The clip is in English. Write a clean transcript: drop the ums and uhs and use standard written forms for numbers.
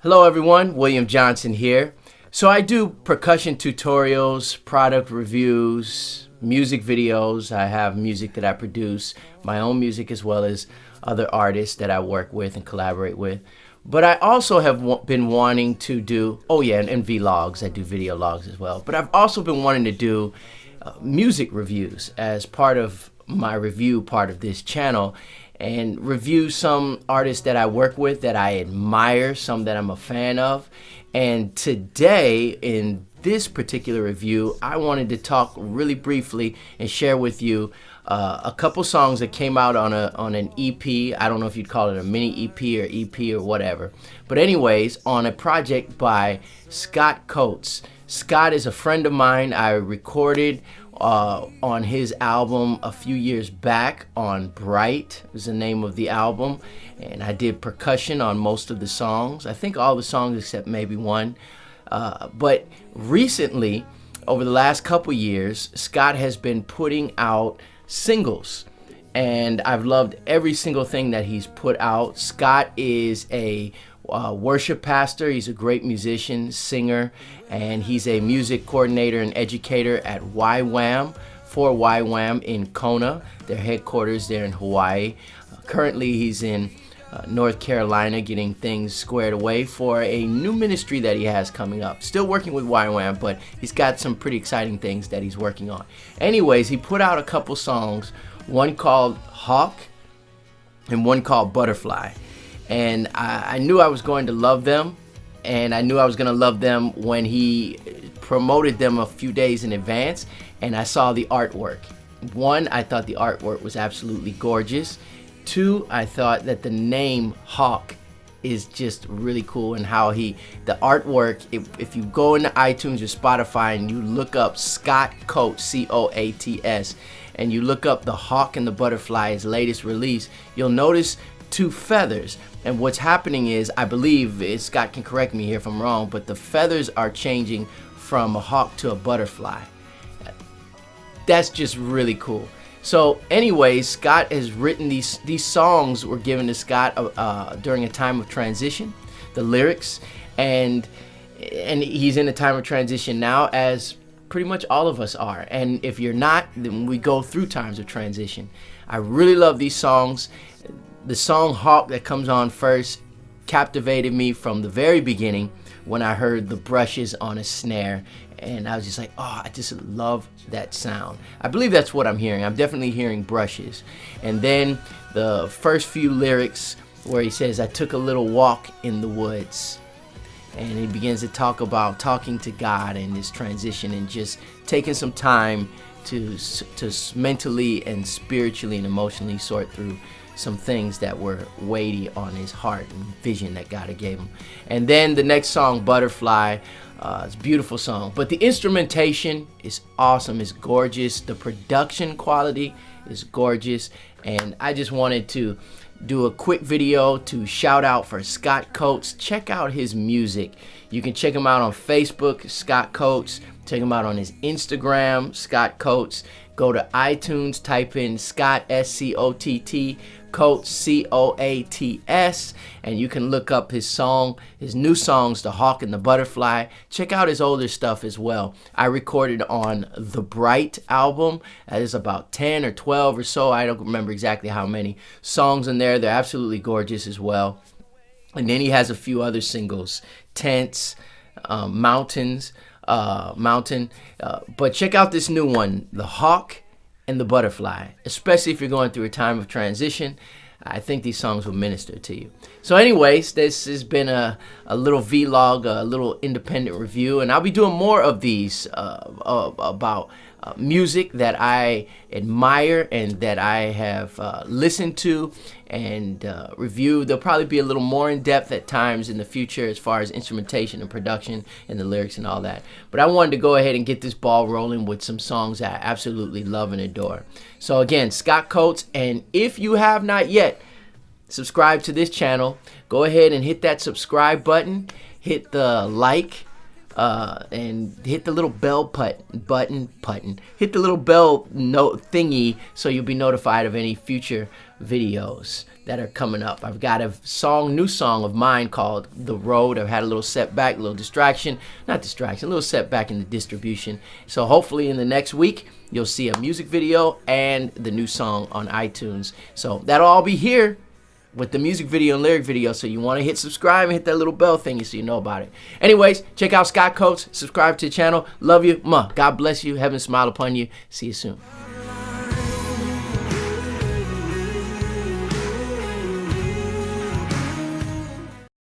Hello everyone, William Johnson here. So I do percussion tutorials, product reviews, music videos. I have music that I produce, my own music as well as other artists that I work with and collaborate with. But I also have been wanting to do, and vlogs. I do video logs as well. But I've also been wanting to do music reviews as part of my review part of this channel, and review some artists that I work with, that I admire, some that I'm a fan of. And today, in this particular review, I wanted to talk really briefly and share with you a couple songs that came out on an EP. I don't know if you'd call it a mini EP or EP or whatever. But anyways, on a project by Scott Coates. Scott is a friend of mine. I recorded on his album a few years back on Bright was the name of the album, and I did percussion on most of the songs. I think all the songs except maybe one. But recently, over the last couple years, Scott has been putting out singles, and I've loved every single thing that he's put out. Scott is a worship pastor. He's a great musician, singer, and he's a music coordinator and educator at YWAM, for YWAM in Kona, their headquarters there in Hawaii. Currently, he's in North Carolina getting things squared away for a new ministry that he has coming up. Still working with YWAM, but he's got some pretty exciting things that he's working on. Anyways, he put out a couple songs, one called Hawk and one called Butterfly. And I knew I was going to love them, and I knew I was going to love them when he promoted them a few days in advance, and I saw the artwork. One, I thought the artwork was absolutely gorgeous. Two, I thought that the name Hawk is just really cool, and how the artwork, if you go into iTunes or Spotify and you look up Scott Coates, C-O-A-T-S, and you look up the Hawk and the Butterfly, his latest release, you'll notice two feathers. And what's happening is, I believe, Scott can correct me here if I'm wrong, but the feathers are changing from a hawk to a butterfly. That's just really cool. So anyways, Scott has written these songs were given to Scott during a time of transition, the lyrics, and he's in a time of transition now, as pretty much all of us are. And if you're not, then we go through times of transition. I really love these songs. The song Hawk that comes on first captivated me from the very beginning when I heard the brushes on a snare, and I was just like, oh, I just love that sound. I believe that's what I'm hearing. I'm definitely hearing brushes. And then the first few lyrics where he says, I took a little walk in the woods, and he begins to talk about talking to God and his transition and just taking some time to mentally and spiritually and emotionally sort through some things that were weighty on his heart and vision that God had gave him. And then the next song, Butterfly, it's a beautiful song, but the instrumentation is awesome, it's gorgeous, the production quality is gorgeous, and I just wanted to do a quick video to shout out for Scott Coates. Check out his music. You can check him out on Facebook, Scott Coates. Check him out on his Instagram, Scott Coates. Go to iTunes, type in Scott, S-C-O-T-T, Coates, C-O-A-T-S, and you can look up his new songs, The Hawk and the Butterfly. Check out his older stuff as well. I recorded on the Bright album. That is about 10 or 12 or so. I don't remember exactly how many songs in there. They're absolutely gorgeous as well. And then he has a few other singles, Tents, Mountain. But check out this new one, The Hawk and the Butterfly, especially if you're going through a time of transition. I think these songs will minister to you. So anyways, this has been a little vlog, a little independent review, and I'll be doing more of these about music that I admire and that I have listened to and reviewed. They'll probably be a little more in depth at times in the future as far as instrumentation and production and the lyrics and all that. But I wanted to go ahead and get this ball rolling with some songs that I absolutely love and adore. So again, Scott Coates, and if you have not yet subscribed to this channel, go ahead and hit that subscribe button, hit the like, and hit the little bell hit the little bell note thingy so you'll be notified of any future videos that are coming up. I've got a new song of mine called The Road. I've had a little setback, a little a little setback in the distribution. So hopefully in the next week, you'll see a music video and the new song on iTunes. So that'll all be here with the music video and lyric video. So you want to hit subscribe and hit that little bell thingy so you know about it. Anyways, check out Scott Coates. Subscribe to the channel. Love you. God bless you. Heaven smile upon you. See you soon.